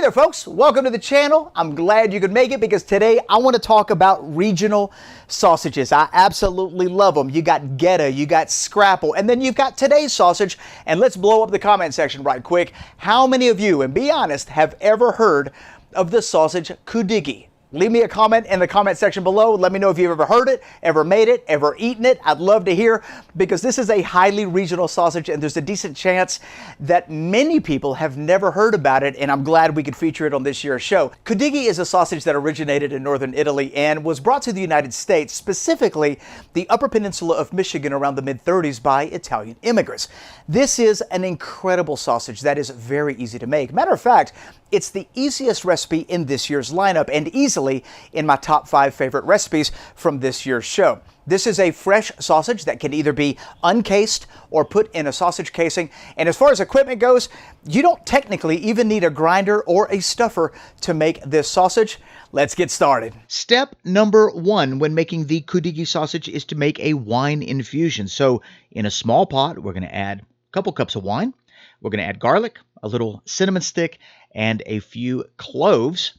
there, folks. Welcome to the channel. I'm glad you could make it because today I want to talk about regional sausages. I absolutely love them. You got Gouda, you got Scrapple, and then you've got today's sausage. And let's blow up the comment section right quick. How many of you, and be honest, have ever heard of the sausage Cudighi? Leave me a comment in the comment section below. Let me know if you've ever heard it, ever made it, ever eaten it. I'd love to hear, because this is a highly regional sausage and there's a decent chance that many people have never heard about it, and I'm glad we could feature it on this year's show. Cudighi is a sausage that originated in northern Italy and was brought to the United States, specifically the Upper Peninsula of Michigan, around the mid-30s by Italian immigrants. This is an incredible sausage that is very easy to make. Matter of fact, it's the easiest recipe in this year's lineup and easily in my top 5 favorite recipes from this year's show. This is a fresh sausage that can either be uncased or put in a sausage casing. And as far as equipment goes, you don't technically even need a grinder or a stuffer to make this sausage. Let's get started. Step number 1 when making the Cudighi sausage is to make a wine infusion. So in a small pot, we're going to add a couple cups of wine. We're going to add garlic, a little cinnamon stick, and a few cloves.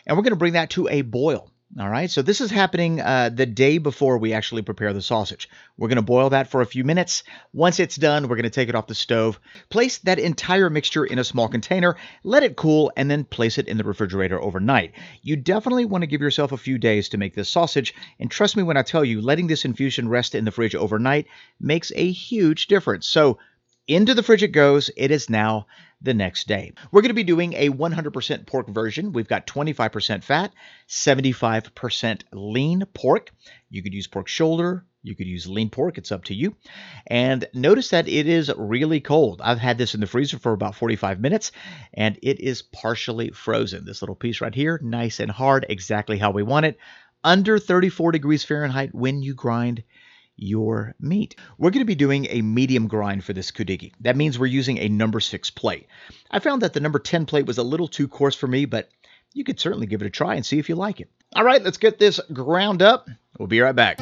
And we're going to bring that to a boil. All right, so this is happening the day before we actually prepare the sausage. We're going to boil that for a few minutes. Once it's done, we're going to take it off the stove. Place that entire mixture in a small container, let it cool, and then place it in the refrigerator overnight. You definitely want to give yourself a few days to make this sausage, and trust me when I tell you, letting this infusion rest in the fridge overnight makes a huge difference. So into the fridge it goes. It is now the next day. We're going to be doing a 100% pork version. We've got 25% fat, 75% lean pork. You could use pork shoulder. You could use lean pork. It's up to you. And notice that it is really cold. I've had this in the freezer for about 45 minutes, and it is partially frozen. This little piece right here, nice and hard, exactly how we want it. Under 34 degrees Fahrenheit when you grind your meat. We're going to be doing a medium grind for this Cudighi. That means we're using a number 6 plate. I found that the number 10 plate was a little too coarse for me, but you could certainly give it a try and see if you like it. All right, let's get this ground up. We'll be right back.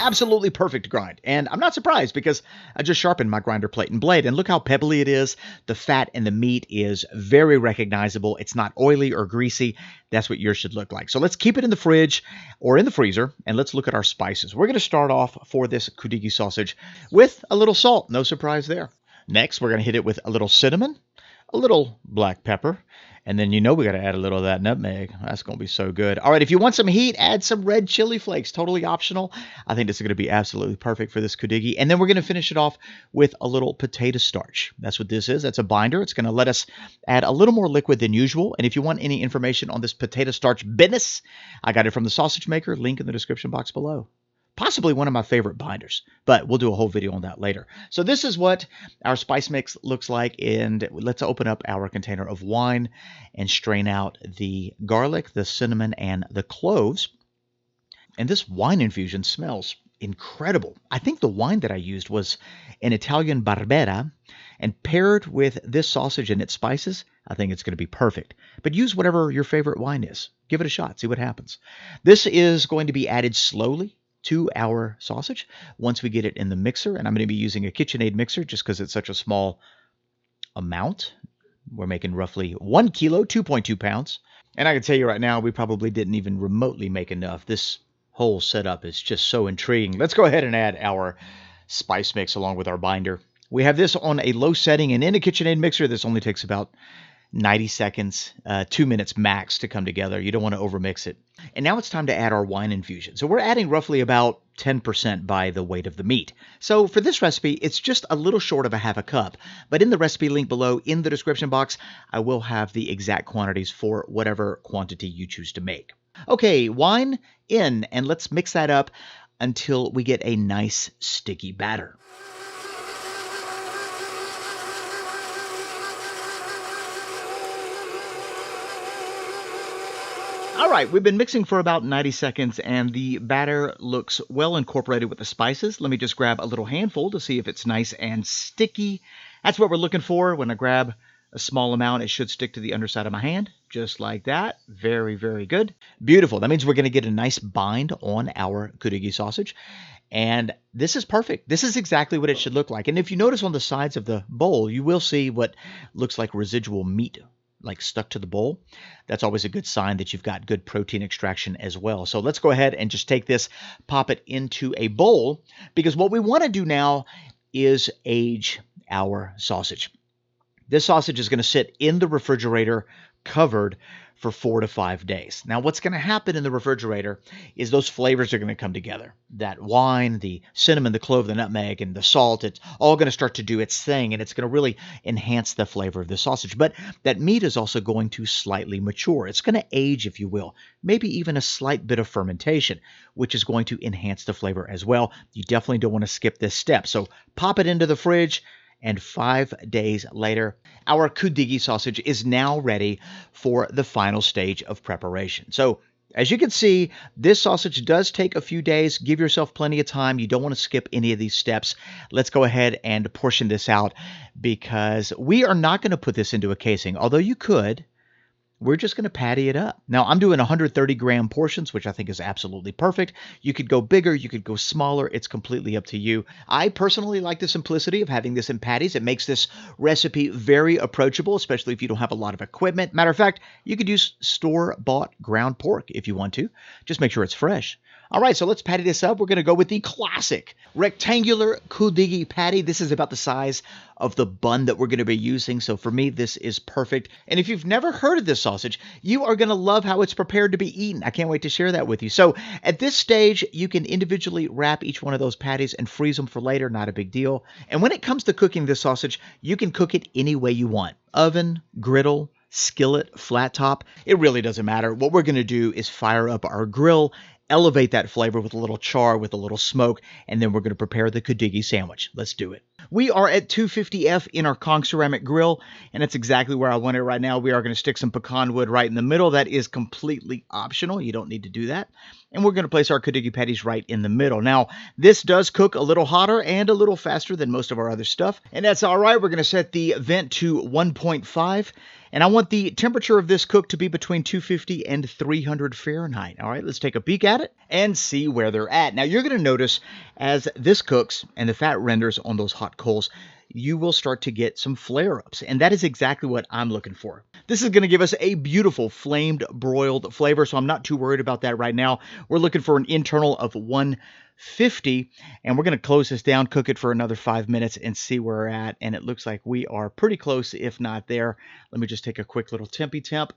Absolutely perfect grind. And I'm not surprised because I just sharpened my grinder plate and blade, and look how pebbly it is. The fat and the meat is very recognizable. It's not oily or greasy. That's what yours should look like. So let's keep it in the fridge or in the freezer, and let's look at our spices. We're going to start off for this Cudighi sausage with a little salt. No surprise there. Next, we're going to hit it with a little cinnamon, a little black pepper, and then we got to add a little of that nutmeg. That's going to be so good. All right, if you want some heat, add some red chili flakes. Totally optional. I think this is going to be absolutely perfect for this Cudighi. And then we're going to finish it off with a little potato starch. That's what this is. That's a binder. It's going to let us add a little more liquid than usual. And if you want any information on this potato starch business, I got it from the Sausage Maker. Link in the description box below. Possibly one of my favorite binders, but we'll do a whole video on that later. So this is what our spice mix looks like, and let's open up our container of wine and strain out the garlic, the cinnamon, and the cloves. And this wine infusion smells incredible. I think the wine that I used was an Italian Barbera, and paired with this sausage and its spices, I think it's going to be perfect. But use whatever your favorite wine is. Give it a shot. See what happens. This is going to be added slowly to our sausage once we get it in the mixer, and I'm going to be using a KitchenAid mixer just because it's such a small amount. We're making roughly 1 kilo, 2.2 pounds, and I can tell you right now, we probably didn't even remotely make enough. This whole setup is just so intriguing. Let's go ahead and add our spice mix along with our binder. We have this on a low setting, and in a KitchenAid mixer, this only takes about 90 seconds, 2 minutes max to come together. You don't want to overmix it. And now it's time to add our wine infusion. So we're adding roughly about 10% by the weight of the meat. So for this recipe, it's just a little short of a half a cup. But in the recipe link below in the description box, I will have the exact quantities for whatever quantity you choose to make. Okay, wine in, and let's mix that up until we get a nice sticky batter. All right, we've been mixing for about 90 seconds, and the batter looks well incorporated with the spices. Let me just grab a little handful to see if it's nice and sticky. That's what we're looking for. When I grab a small amount. It should stick to the underside of my hand, just like that. Very, very good. Beautiful. That means we're going to get a nice bind on our Cudighi sausage. And this is perfect. This is exactly what it should look like. And if you notice on the sides of the bowl, you will see what looks like residual meat like stuck to the bowl. That's always a good sign that you've got good protein extraction as well. So let's go ahead and just take this, pop it into a bowl, because what we want to do now is age our sausage. This sausage is going to sit in the refrigerator covered for 4 to 5 days. Now, what's going to happen in the refrigerator is those flavors are going to come together. That wine, the cinnamon, the clove, the nutmeg, and the salt, it's all going to start to do its thing, and it's going to really enhance the flavor of the sausage. But that meat is also going to slightly mature. It's going to age, if you will, maybe even a slight bit of fermentation, which is going to enhance the flavor as well. You definitely don't want to skip this step. So pop it into the fridge, and 5 days later, our Cudighi sausage is now ready for the final stage of preparation. So, as you can see, this sausage does take a few days. Give yourself plenty of time. You don't want to skip any of these steps. Let's go ahead and portion this out, because we are not going to put this into a casing, although you could. We're just going to patty it up. Now, I'm doing 130-gram portions, which I think is absolutely perfect. You could go bigger, you could go smaller. It's completely up to you. I personally like the simplicity of having this in patties. It makes this recipe very approachable, especially if you don't have a lot of equipment. Matter of fact, you could use store-bought ground pork if you want to. Just make sure it's fresh. All right, so let's patty this up. We're going to go with the classic rectangular Cudighi patty. This is about the size of the bun that we're going to be using. So for me, this is perfect. And if you've never heard of this sausage, you are going to love how it's prepared to be eaten. I can't wait to share that with you. So at this stage, you can individually wrap each one of those patties and freeze them for later. Not a big deal. And when it comes to cooking this sausage, you can cook it any way you want. Oven, griddle, skillet, flat top. It really doesn't matter. What we're going to do is fire up our grill, elevate that flavor with a little char, with a little smoke, and then we're going to prepare the Cudighi sandwich. Let's do it. We are at 250F in our Kong ceramic grill, and that's exactly where I want it right now. We are going to stick some pecan wood right in the middle. That is completely optional. You don't need to do that. And we're going to place our Cudighi patties right in the middle. Now, this does cook a little hotter and a little faster than most of our other stuff, and that's all right. We're going to set the vent to 1.5. And I want the temperature of this cook to be between 250 and 300 Fahrenheit. All right, let's take a peek at it and see where they're at. Now, you're going to notice as this cooks and the fat renders on those hot coals, you will start to get some flare-ups. And that is exactly what I'm looking for. This is going to give us a beautiful flamed broiled flavor, so I'm not too worried about that right now. We're looking for an internal of 150, and we're going to close this down, cook it for another 5 minutes, and see where we're at. And it looks like we are pretty close, if not there. Let me just take a quick little tempy temp.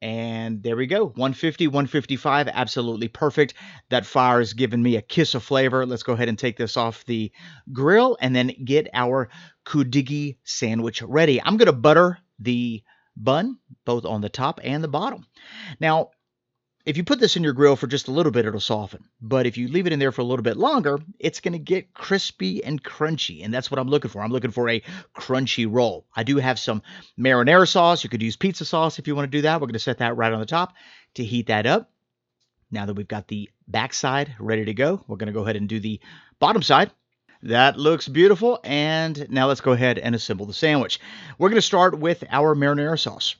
And there we go, 150, 155, absolutely perfect. That fire is giving me a kiss of flavor. Let's go ahead and take this off the grill and then get our Cudighi sandwich ready. I'm going to butter the bun, both on the top and the bottom. Now, if you put this in your grill for just a little bit, it'll soften. But if you leave it in there for a little bit longer, it's going to get crispy and crunchy. And that's what I'm looking for. I'm looking for a crunchy roll. I do have some marinara sauce. You could use pizza sauce if you want to do that. We're going to set that right on the top to heat that up. Now that we've got the backside ready to go, we're going to go ahead and do the bottom side. That looks beautiful. And now let's go ahead and assemble the sandwich. We're going to start with our marinara sauce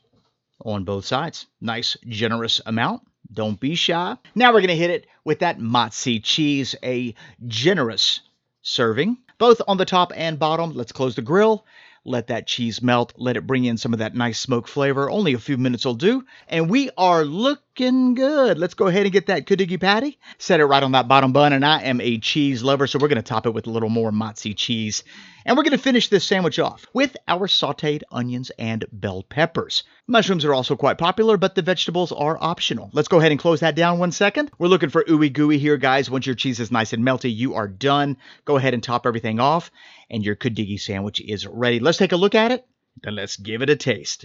on both sides. Nice, generous amount. Don't be shy. Now we're going to hit it with that mozzie cheese, a generous serving, both on the top and bottom. Let's close the grill. Let that cheese melt. Let it bring in some of that nice smoke flavor. Only a few minutes will do. And we are looking good. Let's go ahead and get that Cudighi patty. Set it right on that bottom bun. And I am a cheese lover, so we're going to top it with a little more mozzie cheese. And we're going to finish this sandwich off with our sauteed onions and bell peppers. Mushrooms are also quite popular, but the vegetables are optional. Let's go ahead and close that down 1 second. We're looking for ooey gooey here, guys. Once your cheese is nice and melty, you are done. Go ahead and top everything off, and your Cudighi sandwich is ready. Let's take a look at it, then let's give it a taste.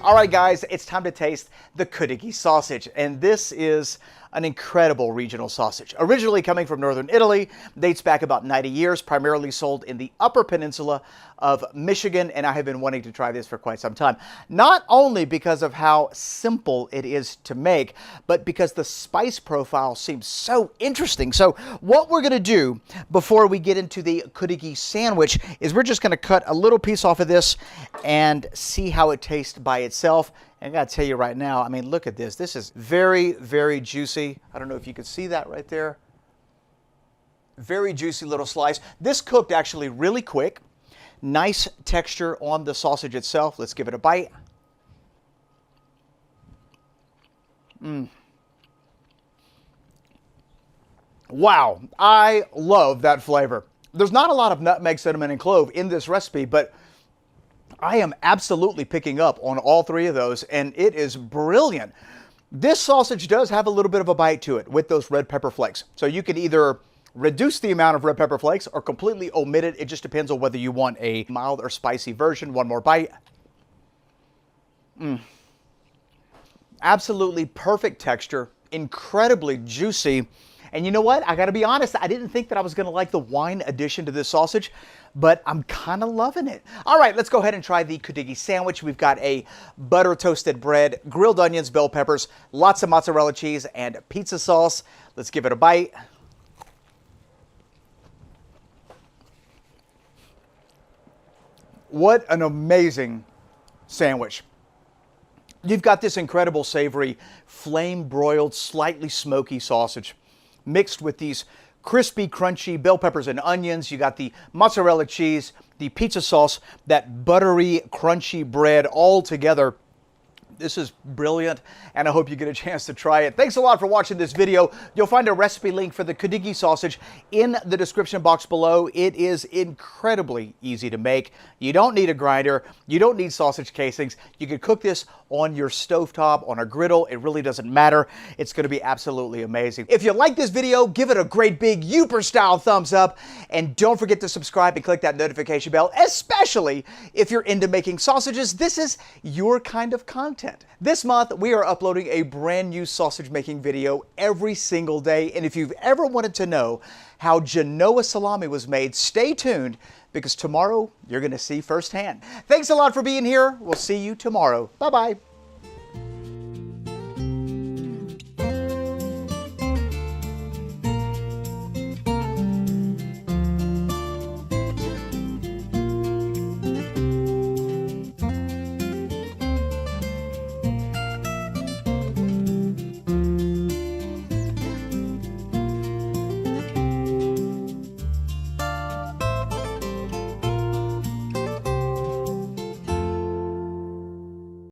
All right, guys, it's time to taste the Cudighi sausage. And this is an incredible regional sausage. Originally coming from northern Italy, dates back about 90 years, primarily sold in the Upper Peninsula of Michigan, and I have been wanting to try this for quite some time. Not only because of how simple it is to make, but because the spice profile seems so interesting. So what we're going to do before we get into the Cudighi sandwich is we're just going to cut a little piece off of this and see how it tastes by itself. And I gotta tell you right now, I mean, look at this. This is very, very juicy. I don't know if you can see that right there. Very juicy little slice. This cooked actually really quick. Nice texture on the sausage itself. Let's give it a bite. Wow, I love that flavor. There's not a lot of nutmeg, cinnamon, and clove in this recipe, but I am absolutely picking up on all three of those, and it is brilliant. This sausage does have a little bit of a bite to it with those red pepper flakes. So you can either reduce the amount of red pepper flakes or completely omit it. It just depends on whether you want a mild or spicy version. One more bite. Absolutely perfect texture, incredibly juicy. And you know what? I gotta be honest, I didn't think that I was gonna like the wine addition to this sausage, but I'm kind of loving it. All right, let's go ahead and try the Cudighi sandwich. We've got a butter toasted bread, grilled onions, bell peppers, lots of mozzarella cheese, and pizza sauce. Let's give it a bite. What an amazing sandwich. You've got this incredible savory, flame-broiled, slightly smoky sausage mixed with these crispy, crunchy bell peppers and onions. You got the mozzarella cheese, the pizza sauce, that buttery, crunchy bread all together. This is brilliant, and I hope you get a chance to try it. Thanks a lot for watching this video. You'll find a recipe link for the Cudighi sausage in the description box below. It is incredibly easy to make. You don't need a grinder. You don't need sausage casings. You can cook this on your stovetop, on a griddle. It really doesn't matter. It's going to be absolutely amazing. If you like this video, give it a great big Uber-style thumbs up, and don't forget to subscribe and click that notification bell, especially if you're into making sausages. This is your kind of content. This month, we are uploading a brand new sausage making video every single day. And if you've ever wanted to know how Genoa salami was made, stay tuned, because tomorrow you're going to see firsthand. Thanks a lot for being here. We'll see you tomorrow. Bye-bye.